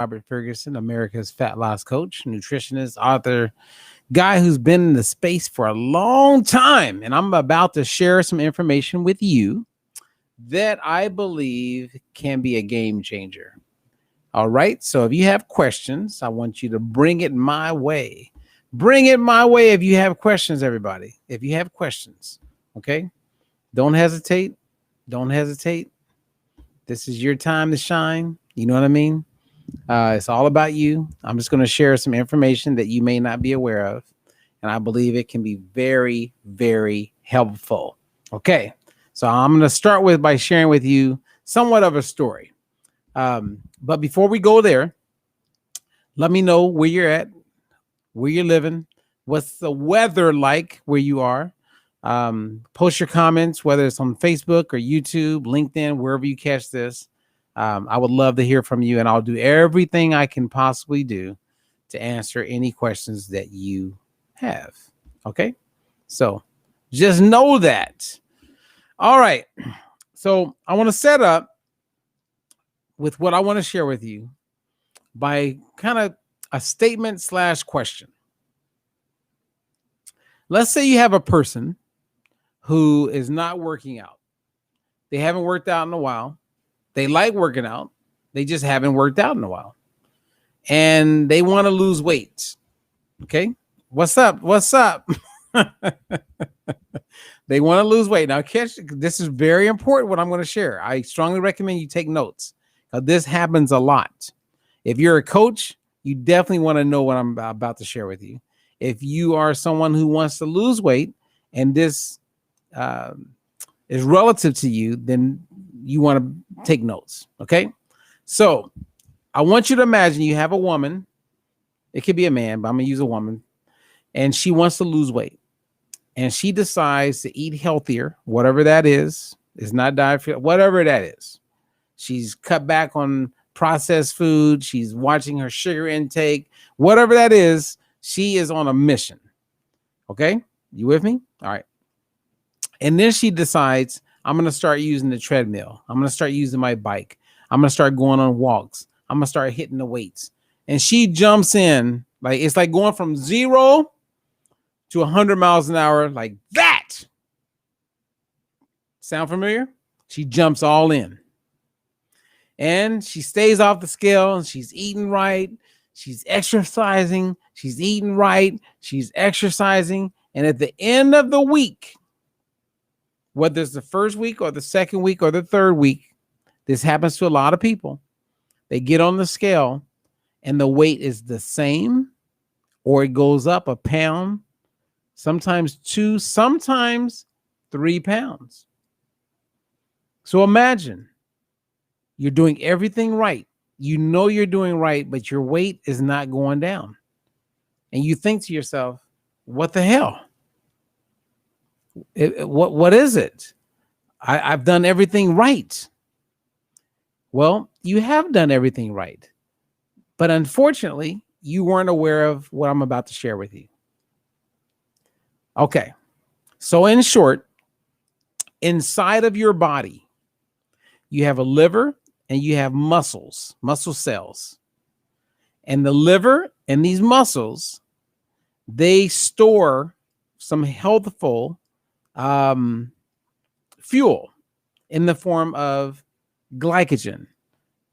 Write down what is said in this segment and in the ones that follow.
Robert Ferguson, America's fat loss coach, nutritionist, author, guy who's been in the space for a long time. And I'm about to share some information with you that I believe can be a game changer. All right. So if you have questions, I want you to bring it my way. Bring it my way if you have questions, everybody. If you have questions, okay? Don't hesitate. Don't hesitate. This is your time to shine. You know what I mean? It's all about you. I'm just going to share some information that you may not be aware of. And I believe it can be very, very helpful. Okay. So I'm going to start by sharing with you somewhat of a story. But before we go there, let me know where you're at, where you're living, what's the weather like where you are. Post your comments, whether it's on Facebook or YouTube, LinkedIn, wherever you catch this. I would love to hear from you, and I'll do everything I can possibly do to answer any questions that you have. Okay? So just know that. All right. So I want to set up with what I want to share with you by kind of a statement / question. Let's say you have a person who is not working out. They haven't worked out in a while. They like working out. They just haven't worked out in a while. And they want to lose weight. Okay? What's up? What's up? They want to lose weight. Now, this is very important what I'm going to share. I strongly recommend you take notes. This happens a lot. If you're a coach, you definitely want to know what I'm about to share with you. If you are someone who wants to lose weight and this is relative to you, then you want to take notes. Okay. So I want you to imagine you have a woman. It could be a man, but I'm going to use a woman. And she wants to lose weight. And she decides to eat healthier, whatever that is not diet, whatever that is. She's cut back on processed food. She's watching her sugar intake, whatever that is. She is on a mission. Okay. You with me? All right. And then she decides, I'm going to start using the treadmill. I'm going to start using my bike. I'm going to start going on walks. I'm going to start hitting the weights. And she jumps in, like it's like going from 0 to 100 miles an hour like that. Sound familiar? She jumps all in. And she stays off the scale and she's eating right. She's exercising. She's eating right. She's exercising. And at the end of the week, whether it's the first week or the second week or the third week, this happens to a lot of people. They get on the scale and the weight is the same or it goes up a pound, sometimes 2, sometimes 3 pounds. So imagine you're doing everything right. You know you're doing right, but your weight is not going down. And you think to yourself, what the hell? What is it? I've done everything right. Well, you have done everything right. But unfortunately, you weren't aware of what I'm about to share with you. Okay. So in short, inside of your body, you have a liver and you have muscle cells. And the liver and these muscles, they store some healthful fuel in the form of glycogen,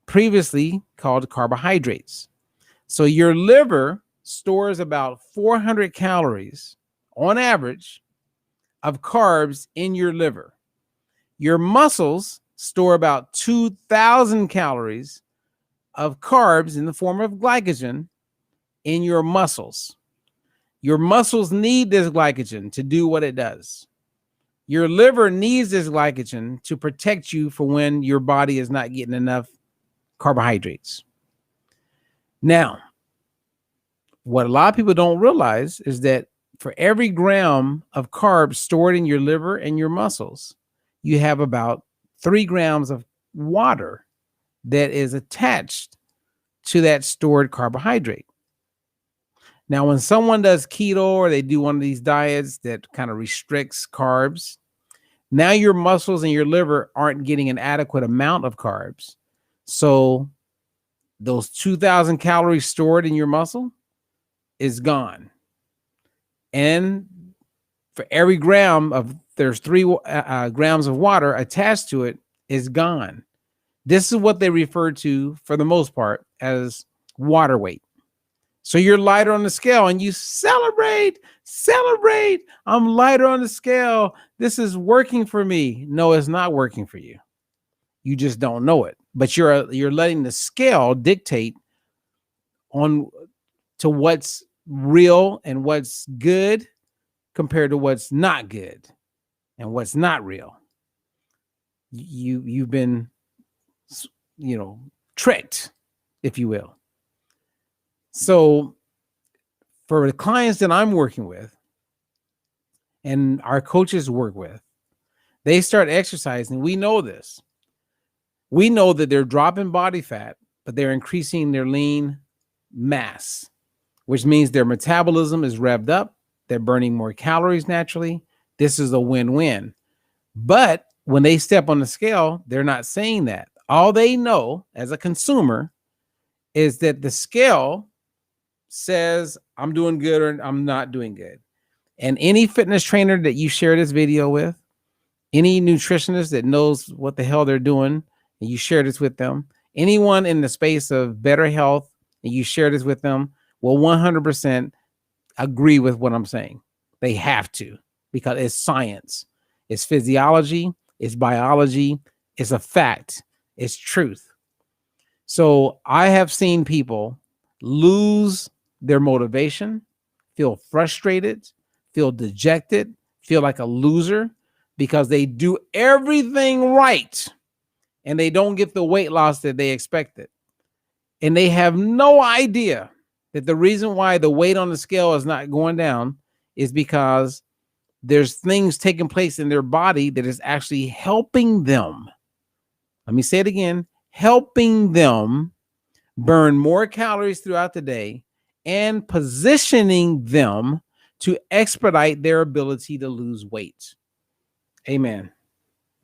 previously called carbohydrates. So your liver stores about 400 calories on average of carbs in your liver. Your muscles store about 2,000 calories of carbs in the form of glycogen in your muscles. Your muscles need this glycogen to do what it does. Your liver needs this glycogen to protect you for when your body is not getting enough carbohydrates. Now, what a lot of people don't realize is that for every gram of carbs stored in your liver and your muscles, you have about 3 grams of water that is attached to that stored carbohydrate. Now, when someone does keto or they do one of these diets that kind of restricts carbs, now your muscles and your liver aren't getting an adequate amount of carbs. So those 2,000 calories stored in your muscle is gone. And for every gram of, there's 3 grams of water attached to it, is gone. This is what they refer to, for the most part, as water weight. So you're lighter on the scale and you celebrate. I'm lighter on the scale. This is working for me. No, it's not working for you. You just don't know it. But you're letting the scale dictate on to what's real and what's good compared to what's not good and what's not real. You've been, tricked, if you will. So for the clients that I'm working with and our coaches work with, they start exercising. We know this. We know that they're dropping body fat, but they're increasing their lean mass, which means their metabolism is revved up. They're burning more calories naturally. This is a win-win. But when they step on the scale, they're not saying that. All they know as a consumer is that the scale says I'm doing good or I'm not doing good. And any fitness trainer that you share this video with, any nutritionist that knows what the hell they're doing, and you share this with them, anyone in the space of better health, and you share this with them, will 100% agree with what I'm saying. They have to, because it's science, it's physiology, it's biology, it's a fact, it's truth. So I have seen people lose their motivation, feel frustrated, feel dejected, feel like a loser because they do everything right and they don't get the weight loss that they expected. And they have no idea that the reason why the weight on the scale is not going down is because there's things taking place in their body that is actually helping them. Let me say it again, helping them burn more calories throughout the day and positioning them to expedite their ability to lose weight. Amen.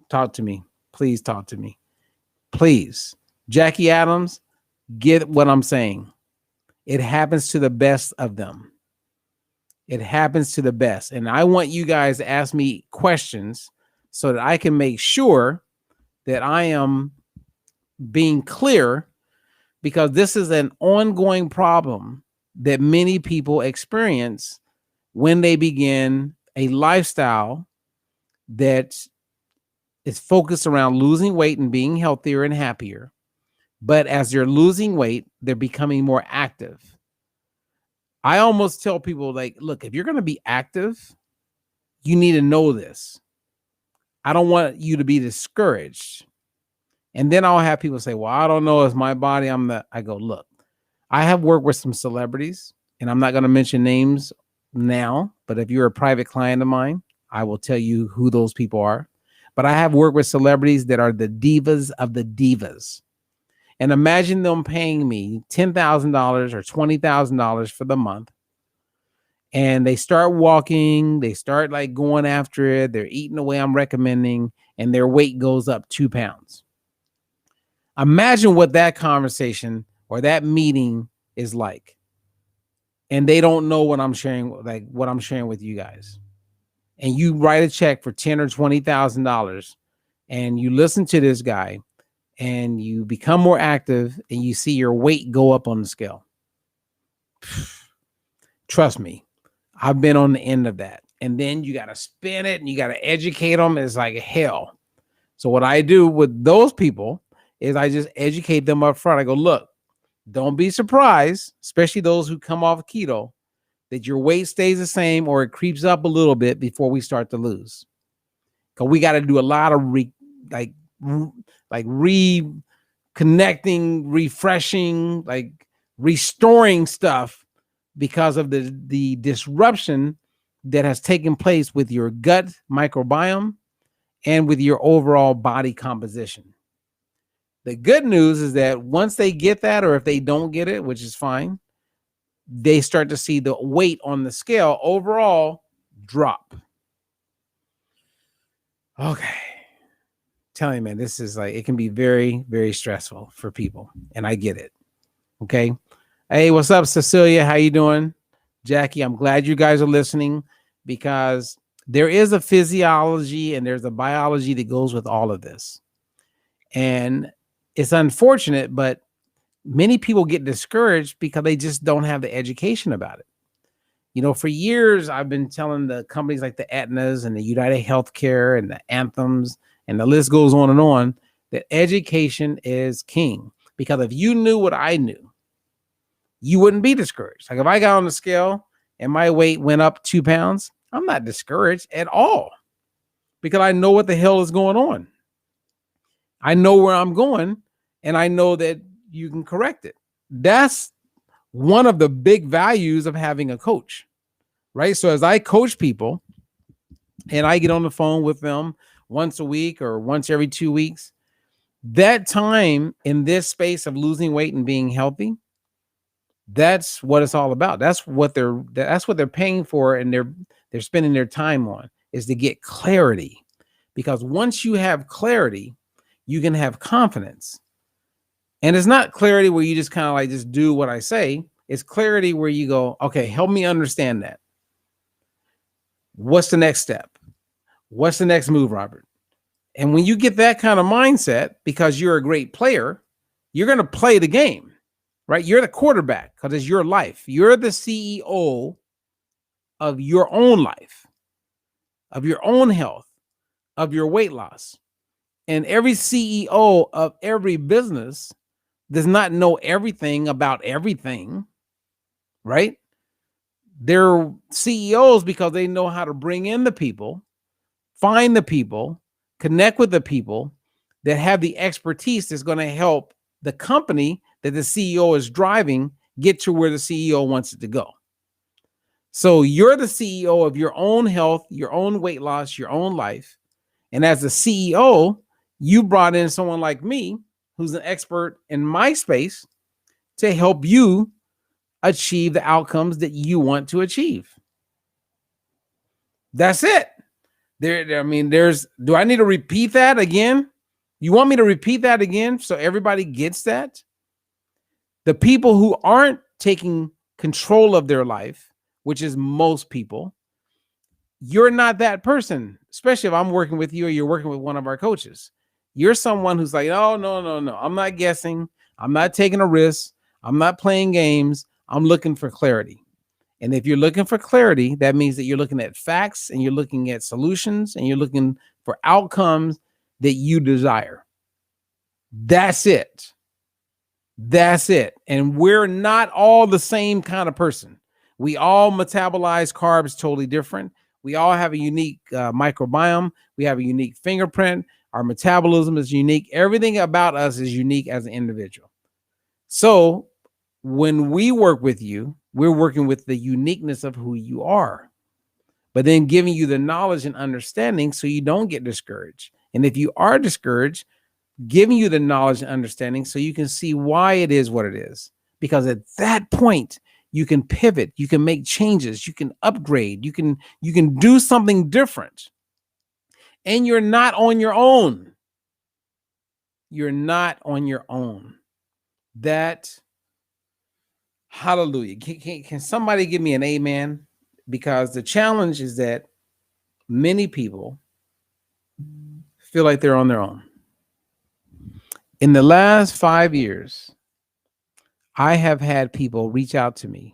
Talk to me. Please talk to me. Please. Jackie Adams, get what I'm saying. It happens to the best of them. It happens to the best. And I want you guys to ask me questions so that I can make sure that I am being clear, because this is an ongoing problem that many people experience when they begin a lifestyle that is focused around losing weight and being healthier and happier. But as they're losing weight, they're becoming more active. I almost tell people, like, look, if you're going to be active, you need to know this. I don't want you to be discouraged. And then I'll have people say, well, I don't know, it's my body. I go, look, I have worked with some celebrities, and I'm not going to mention names now, but if you're a private client of mine, I will tell you who those people are. But I have worked with celebrities that are the divas of the divas. And imagine them paying me $10,000 or $20,000 for the month. And they start walking, they start like going after it. They're eating the way I'm recommending, and their weight goes up 2 pounds. Imagine what that conversation or that meeting is like. And they don't know what I'm sharing, like what I'm sharing with you guys. And you write a check for $10,000 or $20,000, and you listen to this guy, and you become more active, and you see your weight go up on the scale. Trust me, I've been on the end of that. And then you got to spin it and you got to educate them. It's like hell. So what I do with those people is I just educate them up front. I go, look, don't be surprised, especially those who come off keto, that your weight stays the same or it creeps up a little bit before we start to lose. Because we got to do a lot of reconnecting, refreshing, like restoring stuff because of the disruption that has taken place with your gut microbiome and with your overall body composition. The good news is that once they get that, or if they don't get it, which is fine, they start to see the weight on the scale overall drop. Okay. Tell you, man, this is like, it can be very, very stressful for people. And I get it. Okay. Hey, what's up, Cecilia? How you doing? Jackie, I'm glad you guys are listening because there is a physiology and there's a biology that goes with all of this. And it's unfortunate, but many people get discouraged because they just don't have the education about it. For years, I've been telling the companies like the Aetnas and the United Healthcare and the Anthems, and the list goes on, that education is king. Because if you knew what I knew, you wouldn't be discouraged. Like if I got on the scale and my weight went up 2 pounds, I'm not discouraged at all because I know what the hell is going on. I know where I'm going and I know that you can correct it. That's one of the big values of having a coach, right? So as I coach people and I get on the phone with them once a week or once every 2 weeks, that time in this space of losing weight and being healthy, that's what it's all about. That's what they're paying for, and they're spending their time on, is to get clarity. Because once you have clarity, you can have confidence. And it's not clarity where you just kind of like just do what I say. It's clarity where you go, okay, help me understand that. What's the next step? What's the next move, Robert? And when you get that kind of mindset, because you're a great player, you're going to play the game, right? You're the quarterback because it's your life. You're the CEO of your own life, of your own health, of your weight loss. And every CEO of every business does not know everything about everything, right? They're CEOs because they know how to bring in the people, find the people, connect with the people that have the expertise that's going to help the company that the CEO is driving get to where the CEO wants it to go. So you're the CEO of your own health, your own weight loss, your own life. And as the CEO, you brought in someone like me, who's an expert in my space, to help you achieve the outcomes that you want to achieve. That's it. Do I need to repeat that again? You want me to repeat that again so everybody gets that? The people who aren't taking control of their life, which is most people, you're not that person, especially if I'm working with you or you're working with one of our coaches. You're someone who's like, oh, no. I'm not guessing. I'm not taking a risk. I'm not playing games. I'm looking for clarity. And if you're looking for clarity, that means that you're looking at facts and you're looking at solutions and you're looking for outcomes that you desire. That's it. That's it. And we're not all the same kind of person. We all metabolize carbs totally different. We all have a unique microbiome. We have a unique fingerprint. Our metabolism is unique. Everything about us is unique as an individual. So when we work with you, we're working with the uniqueness of who you are, but then giving you the knowledge and understanding so you don't get discouraged. And if you are discouraged, giving you the knowledge and understanding so you can see why it is what it is. Because at that point, you can pivot, you can make changes, you can upgrade, you can do something different. And you're not on your own. You're not on your own. That, hallelujah. Can somebody give me an amen? Because the challenge is that many people feel like they're on their own. In the last 5 years, I have had people reach out to me.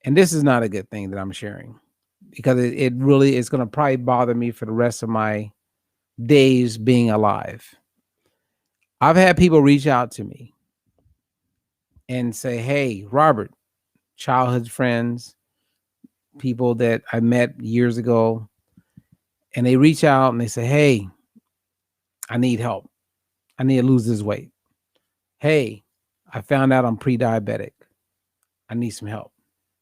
And this is not a good thing that I'm sharing because it really is going to probably bother me for the rest of my days being alive. I've had people reach out to me and say, hey, Robert, childhood friends, people that I met years ago, and they reach out and they say, hey, I need help. I need to lose this weight. Hey, I found out I'm pre-diabetic. I need some help.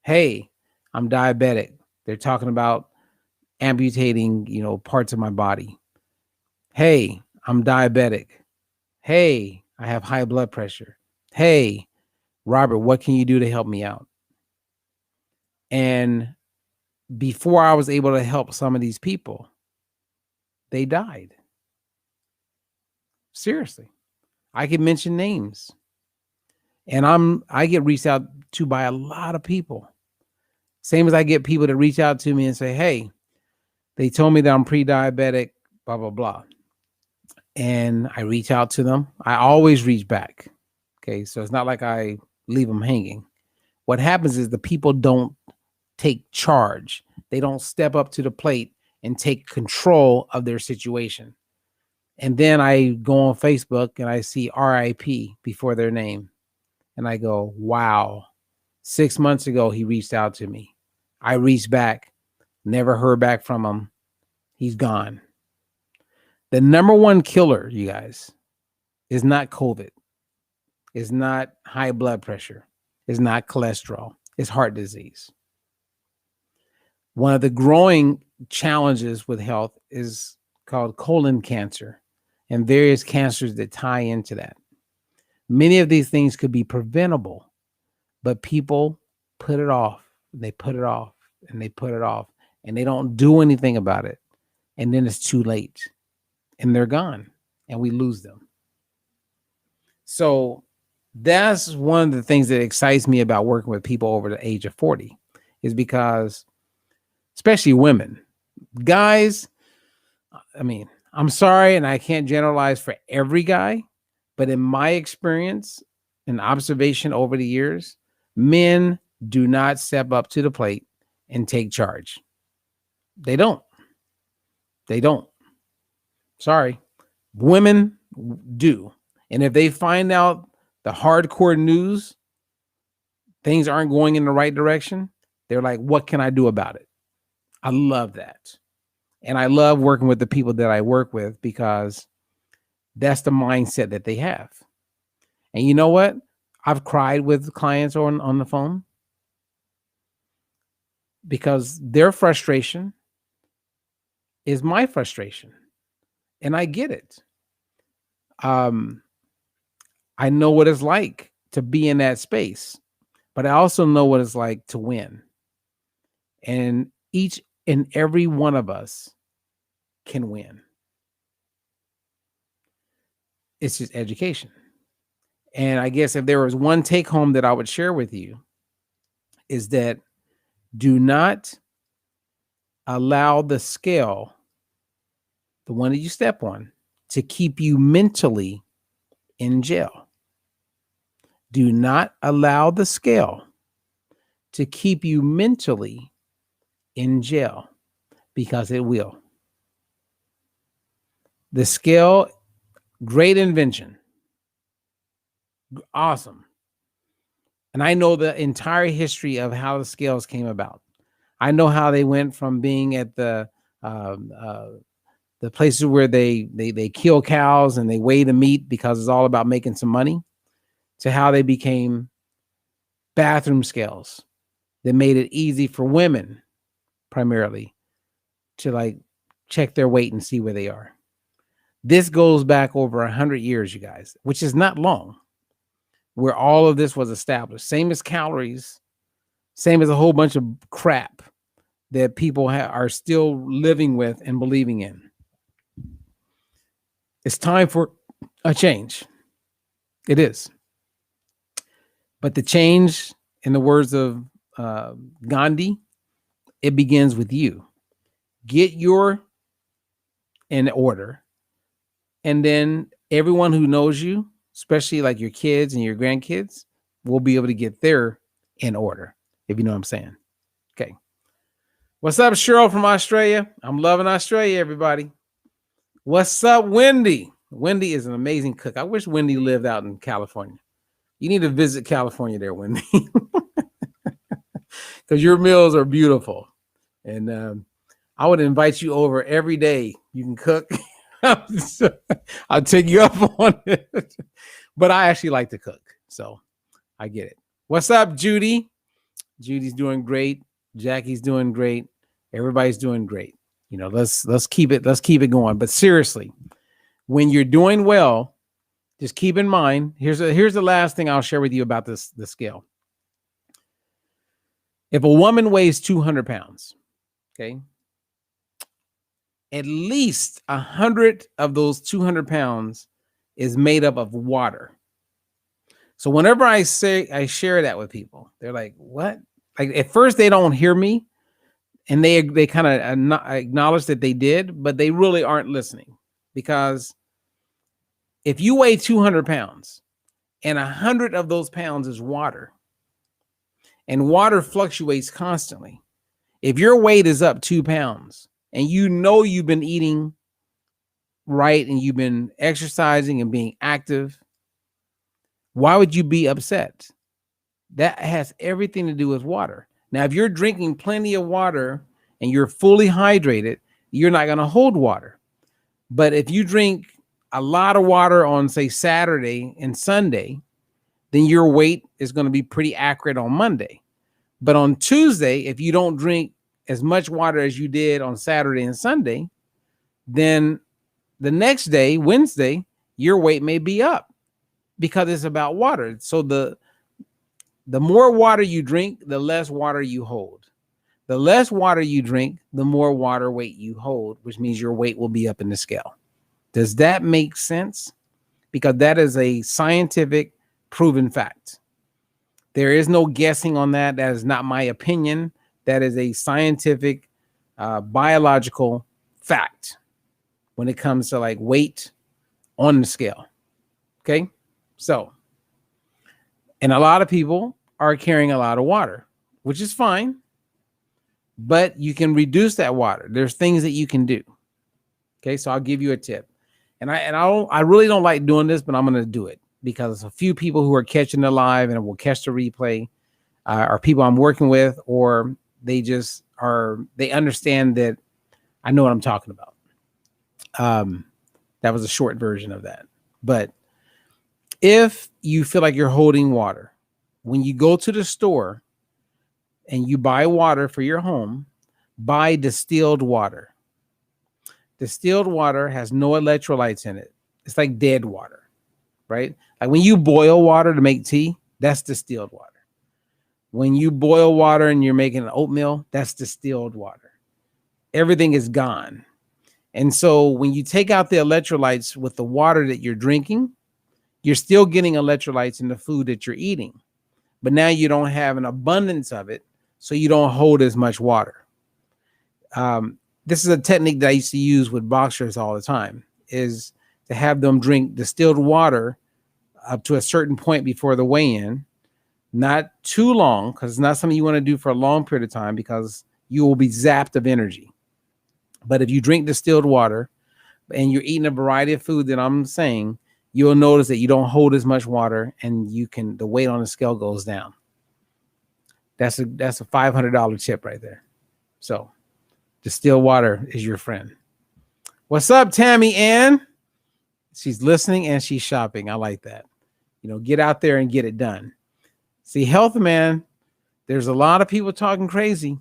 Hey, I'm diabetic. They're talking about amputating, parts of my body. Hey, I'm diabetic. Hey, I have high blood pressure. Hey, Robert, what can you do to help me out? And before I was able to help some of these people, they died. Seriously. I can mention names. And I get reached out to by a lot of people. Same as I get people to reach out to me and say, hey, they told me that I'm pre-diabetic, blah, blah, blah. And I reach out to them. I always reach back. Okay. So it's not like I leave them hanging. What happens is the people don't take charge. They don't step up to the plate and take control of their situation. And then I go on Facebook and I see RIP before their name. And I go, wow, 6 months ago, he reached out to me. I reached back, never heard back from him. He's gone. The number one killer, you guys, is not COVID. It's not high blood pressure. It's not cholesterol. It's heart disease. One of the growing challenges with health is called colon cancer and various cancers that tie into that. Many of these things could be preventable, but people put it off. They put it off and they put it off and they don't do anything about it. And then it's too late and they're gone and we lose them. So that's one of the things that excites me about working with people over the age of 40 is because, especially women, guys, I mean, I'm sorry, and I can't generalize for every guy, but in my experience and observation over the years, men do not step up to the plate and take charge. They don't. They don't. Sorry. Women do. And if they find out the hardcore news, things aren't going in the right direction, they're like, what can I do about it? I love that. And I love working with the people that I work with because that's the mindset that they have. And you know what? I've cried with clients on the phone because their frustration is my frustration. And I get it. I know what it's like to be in that space, but I also know what it's like to win. And each and every one of us can win. It's just education. And I guess if there was one take home that I would share with you is that do not allow the scale, the one that you step on, to keep you mentally in jail. Do not allow the scale to keep you mentally in jail because it will. The scale, great invention. Awesome. And I know the entire history of how the scales came about. I know how they went from being at the places where they kill cows and they weigh the meat because it's all about making some money, to how they became bathroom scales that made it easy for women primarily to like check their weight and see where they are. This goes back over 100 years, you guys, which is not long, where all of this was established. Same as calories, same as a whole bunch of crap that people are still living with and believing in. It's time for a change. It is. But the change, in the words of Gandhi, it begins with you. Get your in order. And then everyone who knows you, especially like your kids and your grandkids, will be able to get their in order, if you know what I'm saying. Okay. What's up, Cheryl from Australia? I'm loving Australia, everybody. What's up, Wendy? Wendy is an amazing cook. I wish Wendy lived out in California. You need to visit California there, Wendy, because your meals are beautiful. And I would invite you over every day. You can cook. I'll take you up on it. But I actually like to cook, so I get it. What's up, Judy? Judy's doing great. Jackie's doing great. Everybody's doing great. You know, let's keep it going. But seriously, when you're doing well, just keep in mind, here's the last thing I'll share with you about the scale. If a woman weighs 200 pounds, okay, at least 100 of those 200 pounds is made up of water. So whenever I share that with people, they're like, what? Like at first they don't hear me and they kind of acknowledge that they did, but they really aren't listening. Because if you weigh 200 pounds and 100 of those pounds is water, and water fluctuates constantly. If your weight is up 2 pounds and you know you've been eating right and you've been exercising and being active, why would you be upset? That has everything to do with water. Now, if you're drinking plenty of water and you're fully hydrated, you're not going to hold water. But if you drink a lot of water on, say, Saturday and Sunday, then your weight is going to be pretty accurate on Monday. But on Tuesday, if you don't drink as much water as you did on Saturday and Sunday, then the next day, Wednesday, your weight may be up because it's about water. So the more water you drink, the less water you hold. The less water you drink, the more water weight you hold, which means your weight will be up in the scale. Does that make sense? Because that is a scientific proven fact. There is no guessing on that. That is not my opinion. That is a scientific, biological fact when it comes to like weight on the scale. Okay. So, and a lot of people are carrying a lot of water, which is fine, but you can reduce that water. There's things that you can do. Okay. So I'll give you a tip. And I really don't like doing this, but I'm going to do it because a few people who are catching it live and will catch the replay are people I'm working with, or they just are, they understand that I know what I'm talking about. That was a short version of that. But if you feel like you're holding water, when you go to the store and you buy water for your home, buy distilled water. Distilled water has no electrolytes in it. It's like dead water, right? Like when you boil water to make tea, that's distilled water. When you boil water and you're making an oatmeal, that's distilled water. Everything is gone. And so when you take out the electrolytes with the water that you're drinking, you're still getting electrolytes in the food that you're eating. But now you don't have an abundance of it, so you don't hold as much water. This is a technique that I used to use with boxers all the time, is to have them drink distilled water up to a certain point before the weigh-in, not too long, because it's not something you want to do for a long period of time because you will be zapped of energy. But if you drink distilled water and you're eating a variety of food that I'm saying, you'll notice that you don't hold as much water and the weight on the scale goes down. That's a $500 tip right there. So distilled water is your friend. What's up, Tammy Ann? She's listening and she's shopping. I like that. Get out there and get it done. See, health, man, there's a lot of people talking crazy.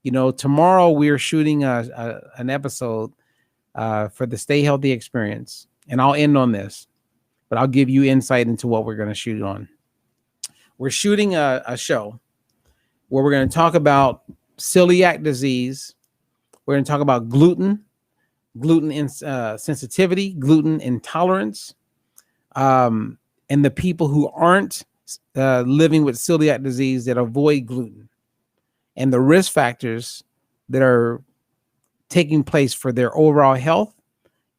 Tomorrow we're shooting an episode for the Stay Healthy Experience. And I'll end on this, but I'll give you insight into what we're going to shoot on. We're shooting a show where we're going to talk about celiac disease. We're going to talk about gluten sensitivity, gluten intolerance, and the people who aren't living with celiac disease that avoid gluten, and the risk factors that are taking place for their overall health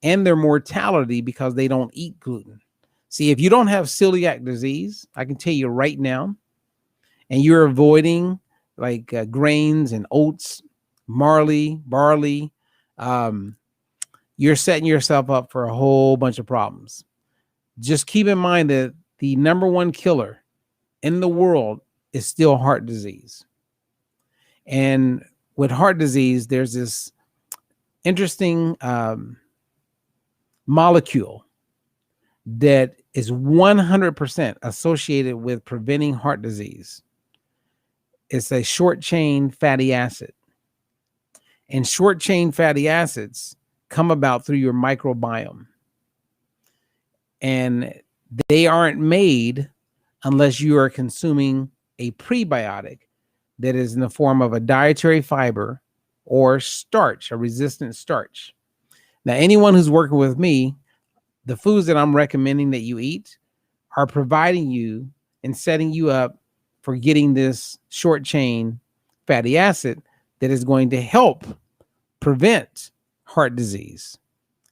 and their mortality because they don't eat gluten. See, if you don't have celiac disease, I can tell you right now, and you're avoiding like grains and oats, barley, you're setting yourself up for a whole bunch of problems. Just keep in mind that the number one killer in the world is still heart disease. And with heart disease, there's this interesting molecule that is 100% associated with preventing heart disease. It's a short chain fatty acid. And short chain fatty acids come about through your microbiome. And they aren't made unless you are consuming a prebiotic that is in the form of a dietary fiber or starch, a resistant starch. Now, anyone who's working with me, the foods that I'm recommending that you eat are providing you and setting you up for getting this short chain fatty acid that is going to help prevent heart disease.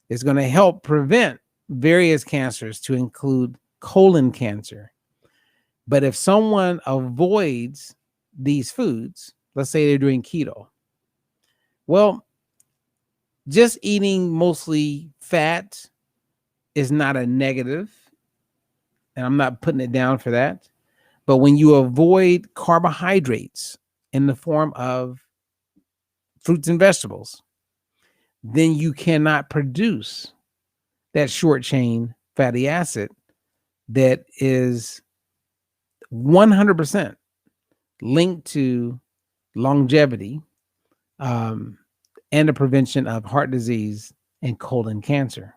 It's going to help prevent various cancers, to include colon cancer. But if someone avoids these foods, let's say they're doing keto, well, just eating mostly fat is not a negative, and I'm not putting it down for that. But when you avoid carbohydrates in the form of fruits and vegetables, then you cannot produce that short chain fatty acid that is 100% linked to longevity, and the prevention of heart disease and colon cancer.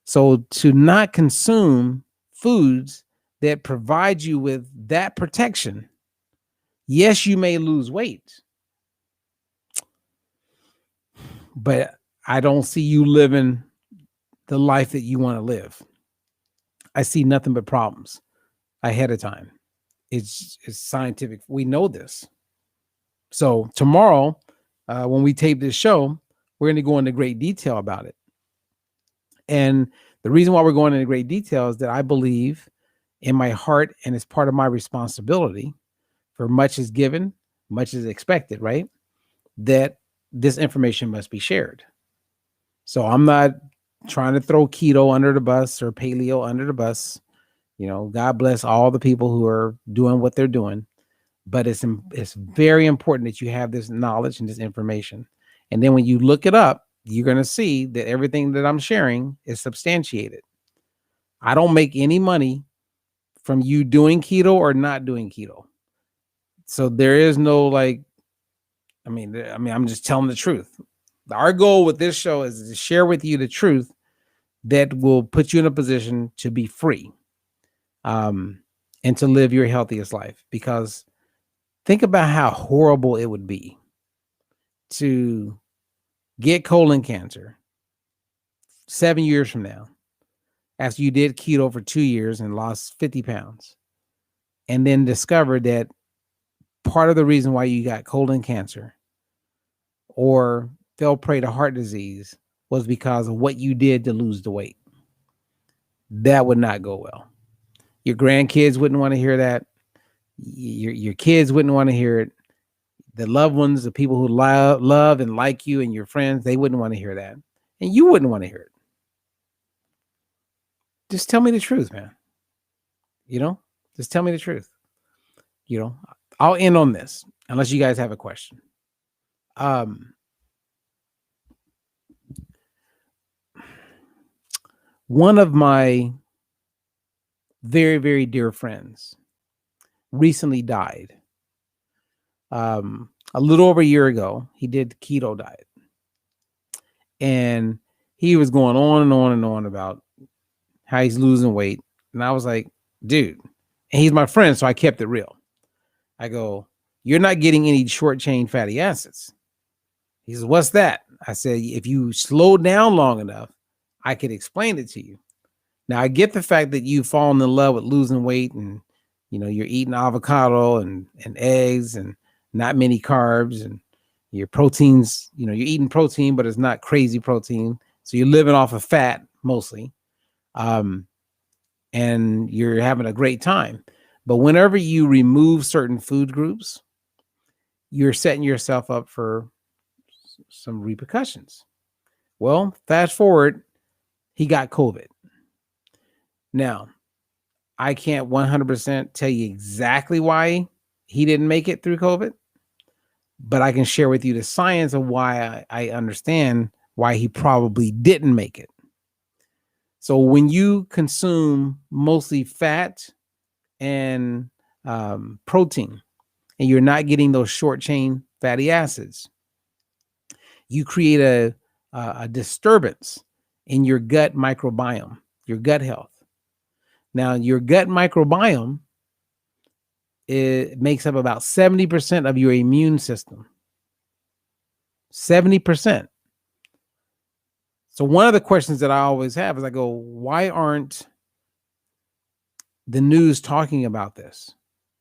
So to not consume foods that provide you with that protection, yes, you may lose weight, but I don't see you living the life that you want to live. I see nothing but problems ahead of time. It's scientific. We know this. So tomorrow, when we tape this show, we're going to go into great detail about it. And the reason why we're going into great detail is that I believe in my heart, and it's part of my responsibility, for much is given, much is expected, right? That this information must be shared. So I'm not trying to throw keto under the bus or paleo under the bus. You know, God bless all the people who are doing what they're doing. But it's very important that you have this knowledge and this information. And then when you look it up, you're going to see that everything that I'm sharing is substantiated. I don't make any money from you doing keto or not doing keto. So there is no I'm just telling the truth. Our goal with this show is to share with you the truth that will put you in a position to be free, and to live your healthiest life. Because think about how horrible it would be to get colon cancer 7 years from now, after you did keto for 2 years and lost 50 pounds, and then discover that part of the reason why you got colon cancer or fell prey to heart disease was because of what you did to lose the weight. That would not go well. Your grandkids wouldn't want to hear that. Your kids wouldn't want to hear it. The loved ones, the people who love and like you and your friends, they wouldn't want to hear that. And you wouldn't want to hear it. Just tell me the truth, man. Just tell me the truth. I'll end on this unless you guys have a question. One of my very, very dear friends recently died. A little over a year ago, he did the keto diet. And he was going on and on and on about how he's losing weight. And I was like, dude, and he's my friend, so I kept it real. I go, you're not getting any short chain fatty acids. He says, what's that? I said, if you slow down long enough, I could explain it to you. Now, I get the fact that you've fallen in love with losing weight, and you're eating avocado and eggs and not many carbs, and your proteins, you're eating protein, but it's not crazy protein. So you're living off of fat mostly. And you're having a great time. But whenever you remove certain food groups, you're setting yourself up for some repercussions. Well, fast forward, he got COVID. Now, I can't 100% tell you exactly why he didn't make it through COVID, but I can share with you the science of why I understand why he probably didn't make it. So when you consume mostly fat and protein, and you're not getting those short chain fatty acids, you create a disturbance in your gut microbiome, your gut health. Now, your gut microbiome, it makes up about 70% of your immune system. 70%. So one of the questions that I always have is I go, why aren't the news talking about this,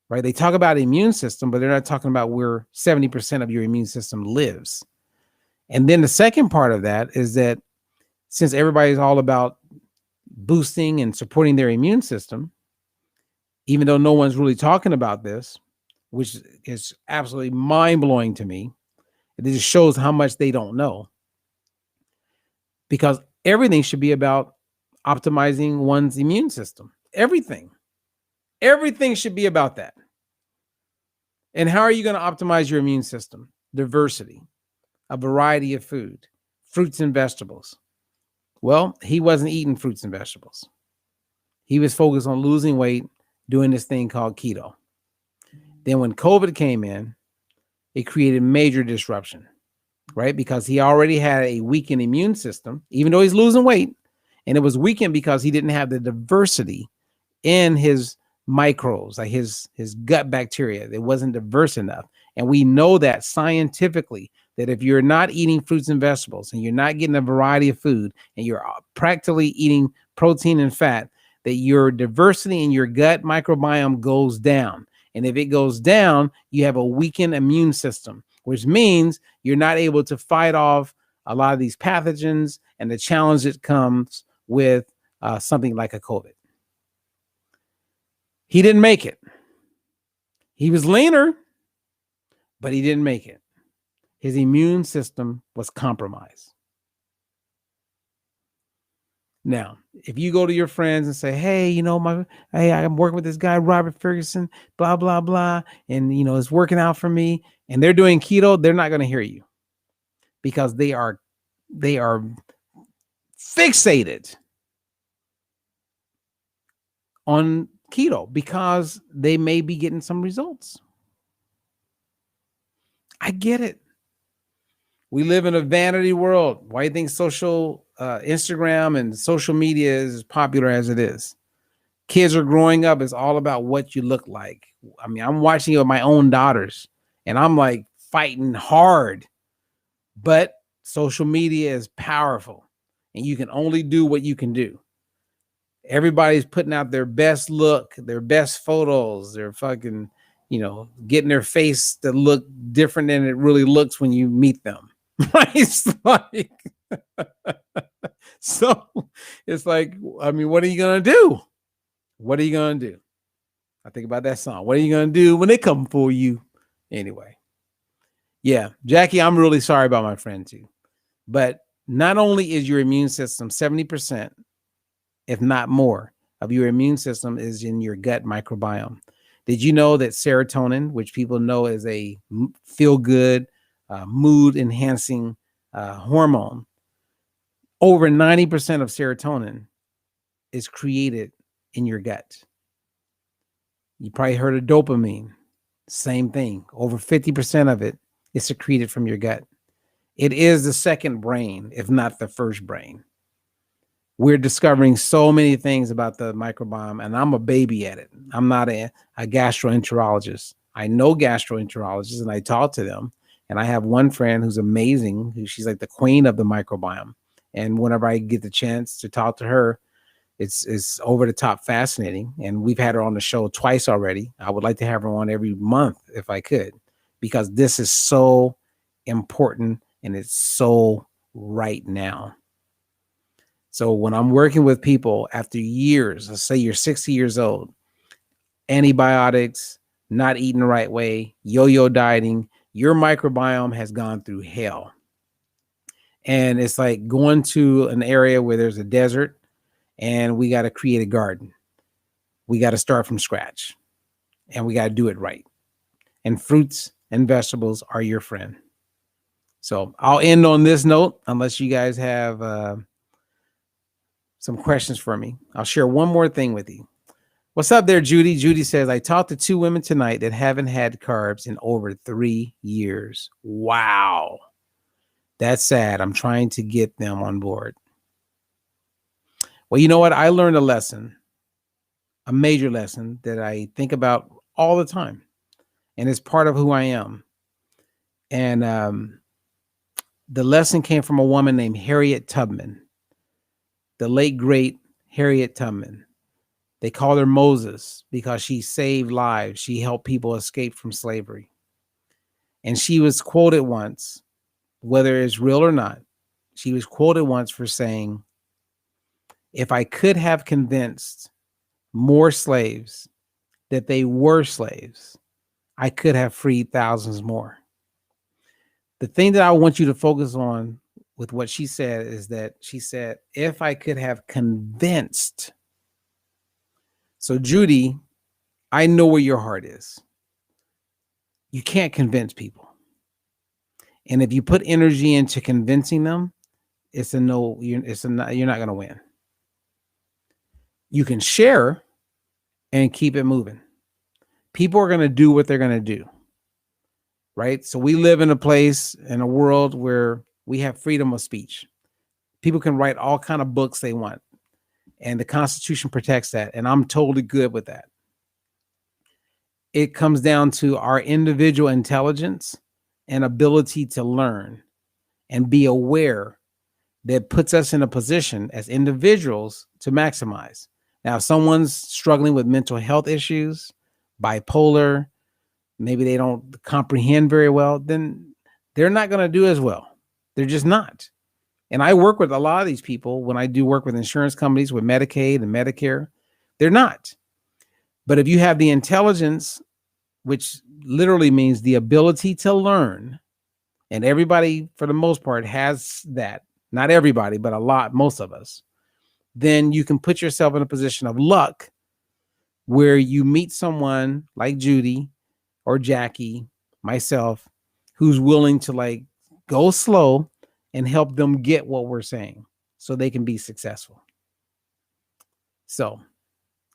right? They talk about immune system, but they're not talking about where 70% of your immune system lives. And then the second part of that is that since everybody's all about boosting and supporting their immune system, even though no one's really talking about this, which is absolutely mind-blowing to me, it just shows how much they don't know. Because everything should be about optimizing one's immune system. Everything should be about that. And how are you going to optimize your immune system? Diversity, a variety of food, fruits and vegetables. Well, he wasn't eating fruits and vegetables. He was focused on losing weight, doing this thing called keto. Then when COVID came in, it created major disruption, right? Because he already had a weakened immune system, even though he's losing weight. And it was weakened because he didn't have the diversity in his microbes, like his gut bacteria. It wasn't diverse enough. And we know that scientifically, that if you're not eating fruits and vegetables and you're not getting a variety of food and you're practically eating protein and fat, that your diversity in your gut microbiome goes down. And if it goes down, you have a weakened immune system, which means you're not able to fight off a lot of these pathogens and the challenge that comes with something like a COVID. He didn't make it. He was leaner, but he didn't make it. His immune system was compromised. Now, if you go to your friends and say, hey, I'm working with this guy, Robert Ferguson, blah, blah, blah, and, it's working out for me, and they're doing keto, they're not going to hear you because they are fixated on keto because they may be getting some results. I get it. We live in a vanity world. Why do you think Instagram and social media is as popular as it is? Kids are growing up. It's all about what you look like. I mean, I'm watching it with my own daughters and I'm like fighting hard, but social media is powerful and you can only do what you can do. Everybody's putting out their best look, their best photos. They're fucking, getting their face to look different than it really looks when you meet them. Right? It's like, so it's like, I mean, what are you going to do? What are you going to do? I think about that song. What are you going to do when they come for you? Anyway. Yeah, Jackie, I'm really sorry about my friend too. But not only is your immune system 70%, if not more, of your immune system is in your gut microbiome. Did you know that serotonin, which people know as a feel-good, mood-enhancing hormone, over 90% of serotonin is created in your gut? You probably heard of dopamine. Same thing. Over 50% of it is secreted from your gut. It is the second brain, if not the first brain. We're discovering so many things about the microbiome, and I'm a baby at it. I'm not a gastroenterologist. I know gastroenterologists, and I talk to them. And I have one friend who's amazing. She's like the queen of the microbiome. And whenever I get the chance to talk to her, it's over the top fascinating. And we've had her on the show twice already. I would like to have her on every month if I could, because this is so important and it's so right now. So when I'm working with people after years, let's say you're 60 years old, antibiotics, not eating the right way, yo-yo dieting, your microbiome has gone through hell. And it's like going to an area where there's a desert and we got to create a garden. We got to start from scratch and we got to do it right. And fruits and vegetables are your friend. So I'll end on this note, unless you guys have some questions for me. I'll share one more thing with you. What's up there, Judy? Judy says, I talked to 2 women tonight that haven't had carbs in over 3 years. Wow. That's sad. I'm trying to get them on board. Well, you know what? I learned a lesson, a major lesson that I think about all the time. And it's part of who I am. And the lesson came from a woman named Harriet Tubman. The late, great Harriet Tubman. They called her Moses because she saved lives. She helped people escape from slavery. And she was quoted once, whether it's real or not, she was quoted once for saying, if I could have convinced more slaves that they were slaves, I could have freed thousands more. The thing that I want you to focus on with what she said is that she said, if I could have convinced. So, Judy, I know where your heart is. You can't convince people. And if you put energy into convincing them, it's a no, you're not going to win. You can share and keep it moving. People are going to do what they're going to do. Right? So we live in a place, in a world where we have freedom of speech. People can write all kind of books they want. And the Constitution protects that. And I'm totally good with that. It comes down to our individual intelligence and ability to learn and be aware that puts us in a position as individuals to maximize. Now, if someone's struggling with mental health issues, bipolar, maybe they don't comprehend very well, then they're not going to do as well. They're just not. And I work with a lot of these people when I do work with insurance companies, with Medicaid and Medicare. They're not. But if you have the intelligence, which literally means the ability to learn, and everybody, for the most part, has that, not everybody, but a lot, most of us, then you can put yourself in a position of luck where you meet someone like Judy or Jackie, myself, who's willing to like go slow and help them get what we're saying so they can be successful. So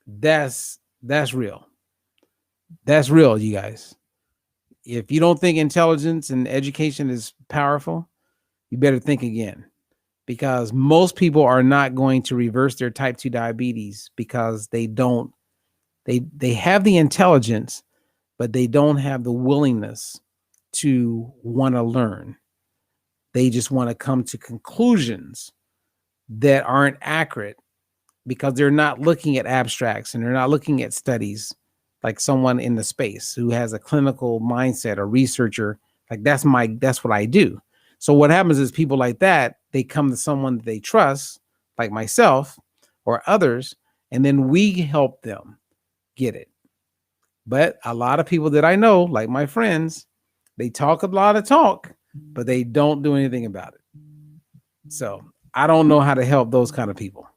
that's real. That's real, you guys. If you don't think intelligence and education is powerful, you better think again, because most people are not going to reverse their type 2 diabetes because they have the intelligence, but they don't have the willingness to want to learn. They just want to come to conclusions that aren't accurate because they're not looking at abstracts and they're not looking at studies like someone in the space who has a clinical mindset or researcher. Like that's what I do. So what happens is people like that, they come to someone that they trust, like myself or others, and then we help them get it. But a lot of people that I know, like my friends, they talk a lot of talk, but they don't do anything about it. So I don't know how to help those kind of people.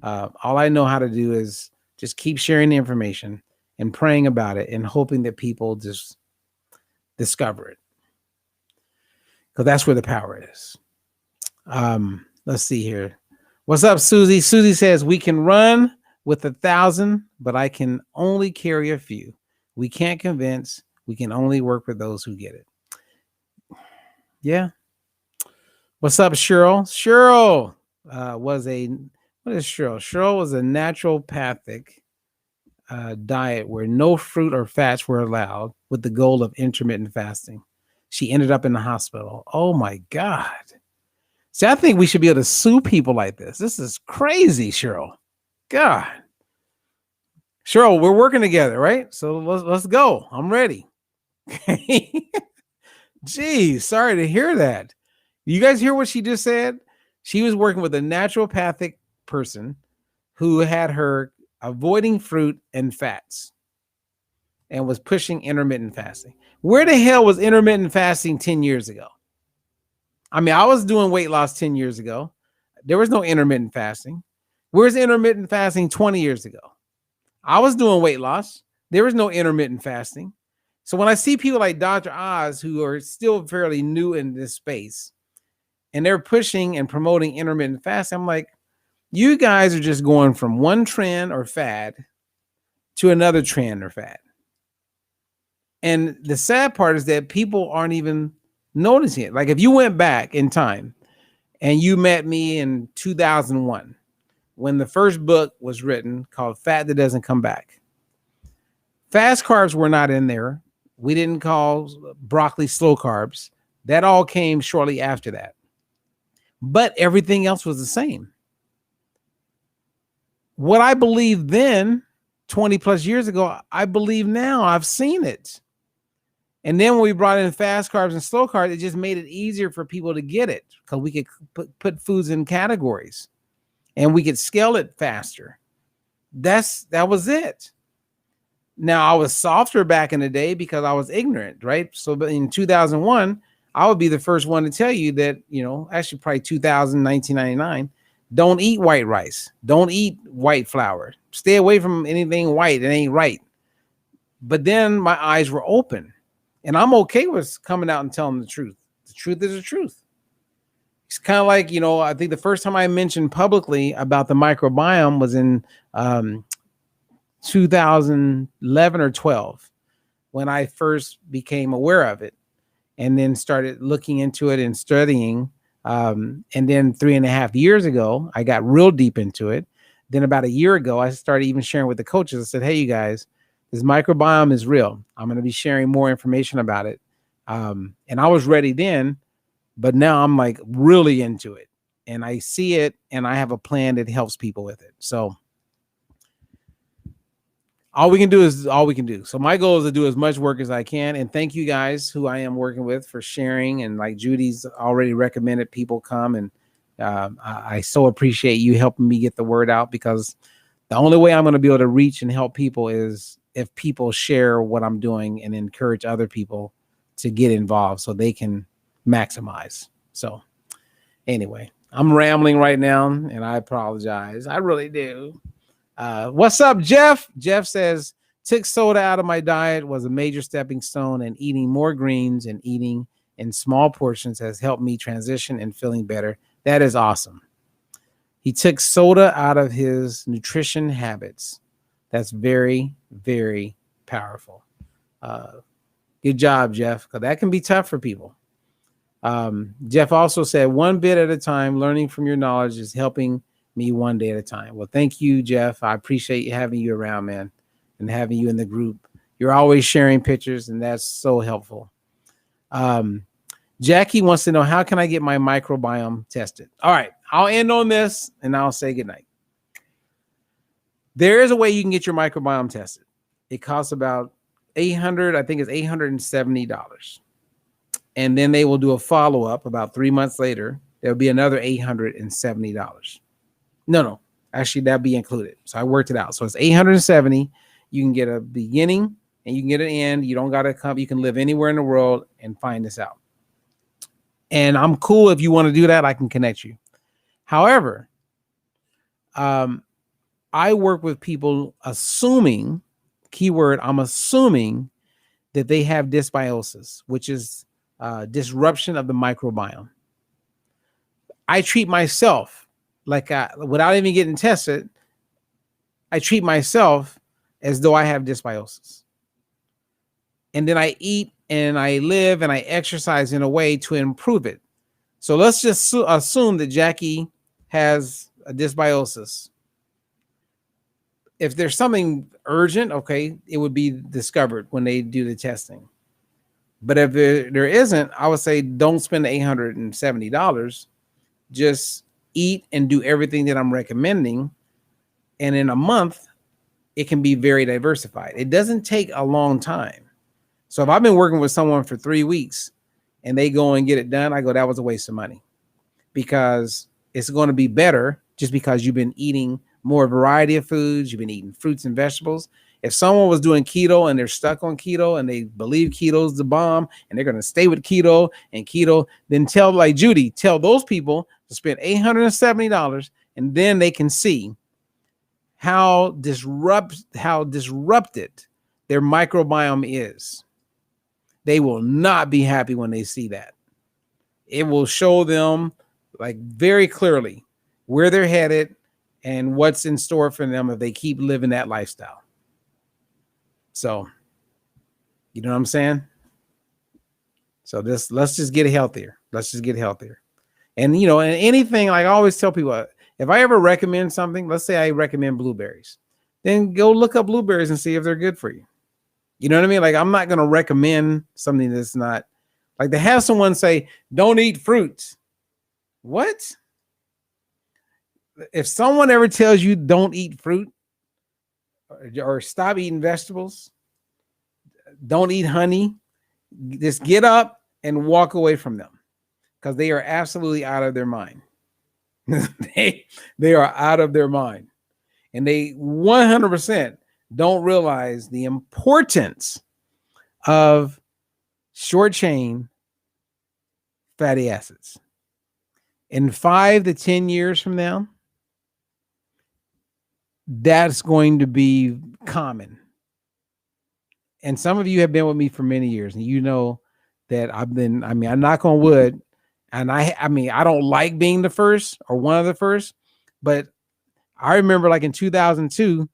All I know how to do is just keep sharing the information and praying about it and hoping that people just discover it. Because that's where the power is. Let's see here. What's up, Susie? Susie says, we can run with 1,000, but I can only carry a few. We can't convince. We can only work with those who get it. Yeah. What's up, Cheryl? Cheryl what is Cheryl? Cheryl was a naturopathic diet where no fruit or fats were allowed with the goal of intermittent fasting. She ended up in the hospital. Oh my God. See, I think we should be able to sue people like this. This is crazy, Cheryl. God. Cheryl, we're working together, right? So let's go. I'm ready. Geez, sorry to hear that. You guys hear what she just said? She was working with a naturopathic person who had her avoiding fruit and fats and was pushing intermittent fasting. Where the hell was intermittent fasting 10 years ago? I mean, I was doing weight loss 10 years ago. There was no intermittent fasting. Where's intermittent fasting 20 years ago? I was doing weight loss. There was no intermittent fasting. So when I see people like Dr. Oz, who are still fairly new in this space, and they're pushing and promoting intermittent fasting, I'm like, you guys are just going from one trend or fad to another trend or fad. And the sad part is that people aren't even noticing it. Like if you went back in time and you met me in 2001, when the first book was written called Fat That Doesn't Come Back, fast carbs were not in there. We didn't call broccoli slow carbs. That all came shortly after that. But everything else was the same. what I believed then 20 plus years ago, I believe now. I've seen it. And then when we brought in fast carbs and slow carbs, it just made it easier for people to get it because we could put foods in categories and we could scale it faster. That was it. Now, I was softer back in the day because I was ignorant, right? So in 2001, I would be the first one to tell you that, actually probably 2000, 1999, don't eat white rice. Don't eat white flour. Stay away from anything white. It ain't right. But then my eyes were open. And I'm okay with coming out and telling the truth. The truth is the truth. It's kind of like, I think the first time I mentioned publicly about the microbiome was in 2011 or 12, when I first became aware of it and then started looking into it and studying. And then 3.5 years ago, I got real deep into it. Then about a year ago, I started even sharing with the coaches. I said, hey, you guys, this microbiome is real. I'm going to be sharing more information about it. And I was ready then, but now I'm like really into it and I see it and I have a plan that helps people with it. So all we can do is all we can do. So my goal is to do as much work as I can. And thank you guys who I am working with for sharing. And like Judy's already recommended people come. And I so appreciate you helping me get the word out, because the only way I'm going to be able to reach and help people is if people share what I'm doing and encourage other people to get involved so they can maximize. So anyway, I'm rambling right now and I apologize. I really do. What's up, Jeff? Jeff says, took soda out of my diet was a major stepping stone, and eating more greens and eating in small portions has helped me transition and feeling better. That is awesome. He took soda out of his nutrition habits. That's very, very powerful. Good job, Jeff, because that can be tough for people. Jeff also said, one bit at a time, learning from your knowledge is helping me one day at a time. Well, thank you, Jeff. I appreciate having you around, man, and having you in the group. You're always sharing pictures, and that's so helpful. Jackie wants to know, how can I get my microbiome tested? All right, I'll end on this, and I'll say goodnight. There is a way you can get your microbiome tested. It costs about $800, I think it's $870. And then they will do a follow-up about 3 months later. There'll be another $870. No, actually that'd be included. So I worked it out. So it's $870. You can get a beginning and you can get an end. You don't got to come. You can live anywhere in the world and find this out. And I'm cool. If you want to do that, I can connect you. However, I work with people assuming, keyword, I'm assuming that they have dysbiosis, which is disruption of the microbiome. I treat myself like without even getting tested. I treat myself as though I have dysbiosis. And then I eat and I live and I exercise in a way to improve it. So let's just assume that Jackie has a dysbiosis. If there's something urgent, okay, it would be discovered when they do the testing. But if there isn't, I would say don't spend $870. Just eat and do everything that I'm recommending. And in a month, it can be very diversified. It doesn't take a long time. So if I've been working with someone for 3 weeks and they go and get it done, I go, that was a waste of money, because it's going to be better just because you've been eating more variety of foods. You've been eating fruits and vegetables. If someone was doing keto and they're stuck on keto and they believe keto's the bomb and they're going to stay with keto, then tell, like Judy, tell those people to spend $870, and then they can see how disrupted their microbiome is. They will not be happy when they see that. It will show them like very clearly where they're headed and what's in store for them if they keep living that lifestyle. So, you know what I'm saying? So let's just get healthier. Let's just get healthier. And, and anything, like I always tell people, if I ever recommend something, let's say I recommend blueberries, then go look up blueberries and see if they're good for you. You know what I mean? Like, I'm not going to recommend something that's not, like, to have someone say, don't eat fruits. What? if someone ever tells you don't eat fruit or stop eating vegetables, don't eat honey, just get up and walk away from them, because they are absolutely out of their mind. they are out of their mind, and they 100% don't realize the importance of short chain fatty acids. In 5 to 10 years from now, that's going to be common. And some of you have been with me for many years, and you know that I knock on wood, and I don't like being the first or one of the first, but I remember like in 2002,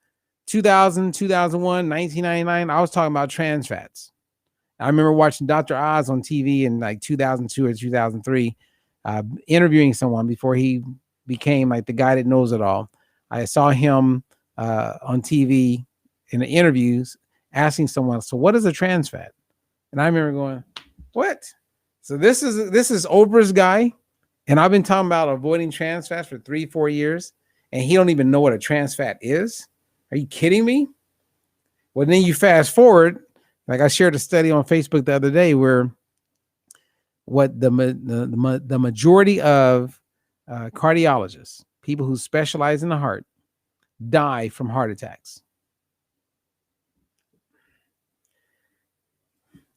2000, 2001, 1999, I was talking about trans fats. I remember watching Dr. Oz on TV in like 2002 or 2003, interviewing someone before he became like the guy that knows it all. I saw him on TV in the interviews asking someone, so what is a trans fat? And I remember going, what? So this is Oprah's guy, and I've been talking about avoiding trans fats for 3-4 years, and he don't even know what a trans fat is. Are you kidding me? Well, then you fast forward, like I shared a study on Facebook the other day where what the majority of cardiologists, people who specialize in the heart, die from heart attacks.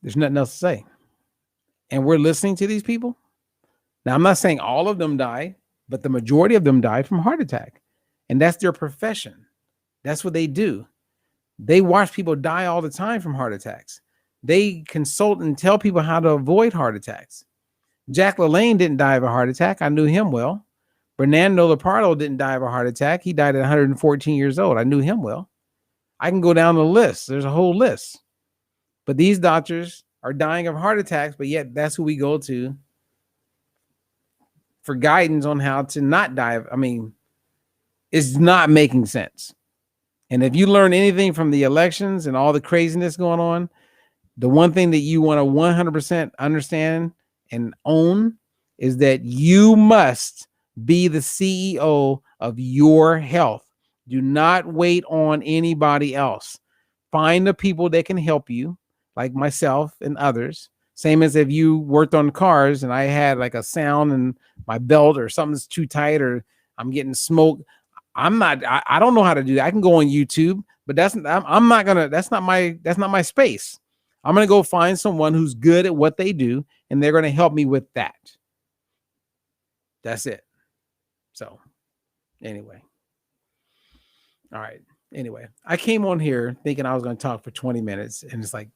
There's nothing else to say. And we're listening to these people. Now, I'm not saying all of them die, but the majority of them die from heart attack. And that's their profession. That's what they do. They watch people die all the time from heart attacks. They consult and tell people how to avoid heart attacks. Jack LaLanne didn't die of a heart attack. I knew him well. Bernardo Lepardo didn't die of a heart attack. He died at 114 years old. I knew him well. I can go down the list. There's a whole list. But these doctors are dying of heart attacks, but yet that's who we go to for guidance on how to not die. It's not making sense. And if you learn anything from the elections and all the craziness going on, the one thing that you want to 100% understand and own is that you must be the CEO of your health. Do not wait on anybody else. Find the people that can help you, like myself and others. Same as if you worked on cars and I had like a sound in my belt or something's too tight or I'm getting smoke. I don't know how to do that. I can go on YouTube, but that's not my space. I'm going to go find someone who's good at what they do, and they're going to help me with that. That's it. So anyway. All right. Anyway, I came on here thinking I was going to talk for 20 minutes, and it's like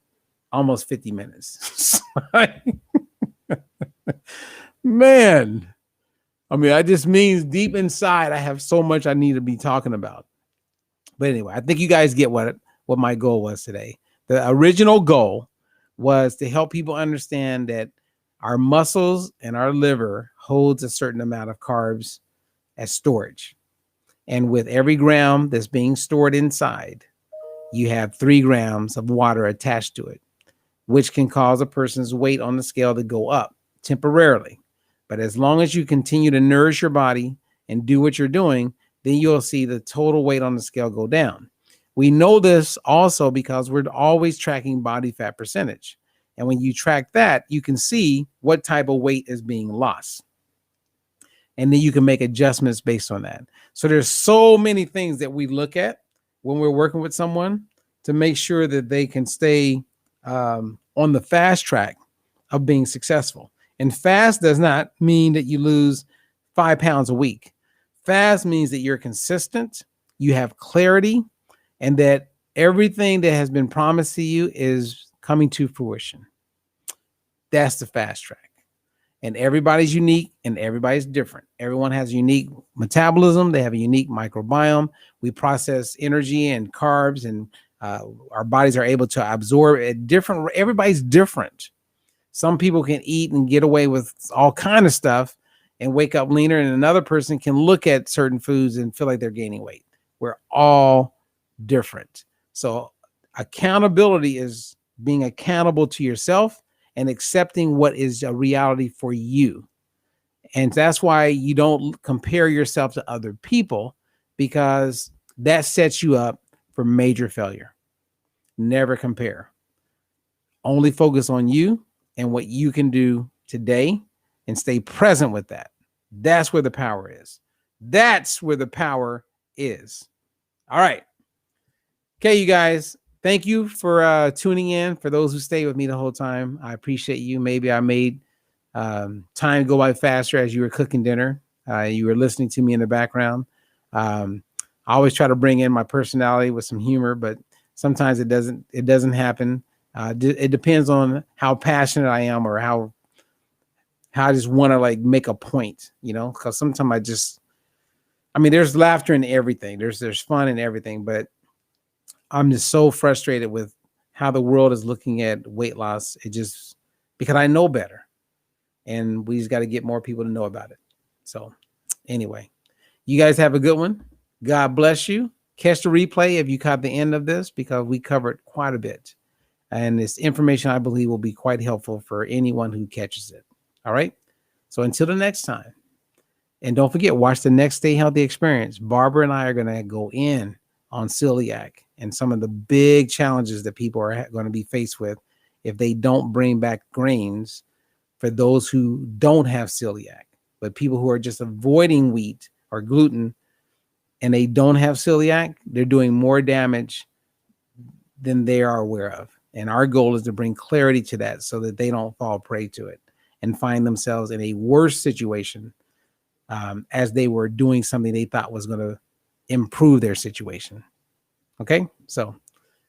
almost 50 minutes. Man. I just means deep inside, I have so much I need to be talking about. But anyway, I think you guys get what my goal was today. The original goal was to help people understand that our muscles and our liver holds a certain amount of carbs as storage. And with every gram that's being stored inside, you have 3 grams of water attached to it, which can cause a person's weight on the scale to go up temporarily. But as long as you continue to nourish your body and do what you're doing, then you'll see the total weight on the scale go down. We know this also because we're always tracking body fat percentage. And when you track that, you can see what type of weight is being lost. And then you can make adjustments based on that. So there's so many things that we look at when we're working with someone to make sure that they can stay on the fast track of being successful. And fast does not mean that you lose 5 pounds a week. Fast means that you're consistent, you have clarity, and that everything that has been promised to you is coming to fruition. That's the fast track. And everybody's unique and everybody's different. Everyone has a unique metabolism. They have a unique microbiome. We process energy and carbs, and our bodies are able to absorb it different. Everybody's different. Some people can eat and get away with all kind of stuff and wake up leaner, and another person can look at certain foods and feel like they're gaining weight. We're all different. So accountability is being accountable to yourself and accepting what is a reality for you. And that's why you don't compare yourself to other people, because that sets you up for major failure. Never compare. Only focus on you and what you can do today and stay present with that. That's where the power is. That's where the power is. All right. Okay, you guys. Thank you for tuning in. For those who stayed with me the whole time, I appreciate you. Maybe I made time go by faster as you were cooking dinner. You were listening to me in the background. I always try to bring in my personality with some humor, but sometimes it doesn't happen. It depends on how passionate I am, or how I just want to like make a point, because sometimes there's laughter in everything. There's fun in everything, but I'm just so frustrated with how the world is looking at weight loss. Because I know better, and we just got to get more people to know about it. So anyway, you guys have a good one. God bless you. Catch the replay if you caught the end of this, because we covered quite a bit. And this information, I believe, will be quite helpful for anyone who catches it. All right. So until the next time. And don't forget, watch the next Stay Healthy Experience. Barbara and I are going to go in on celiac and some of the big challenges that people are going to be faced with if they don't bring back grains for those who don't have celiac. But people who are just avoiding wheat or gluten and they don't have celiac, they're doing more damage than they are aware of. And our goal is to bring clarity to that so that they don't fall prey to it and find themselves in a worse situation as they were doing something they thought was going to improve their situation. Okay, so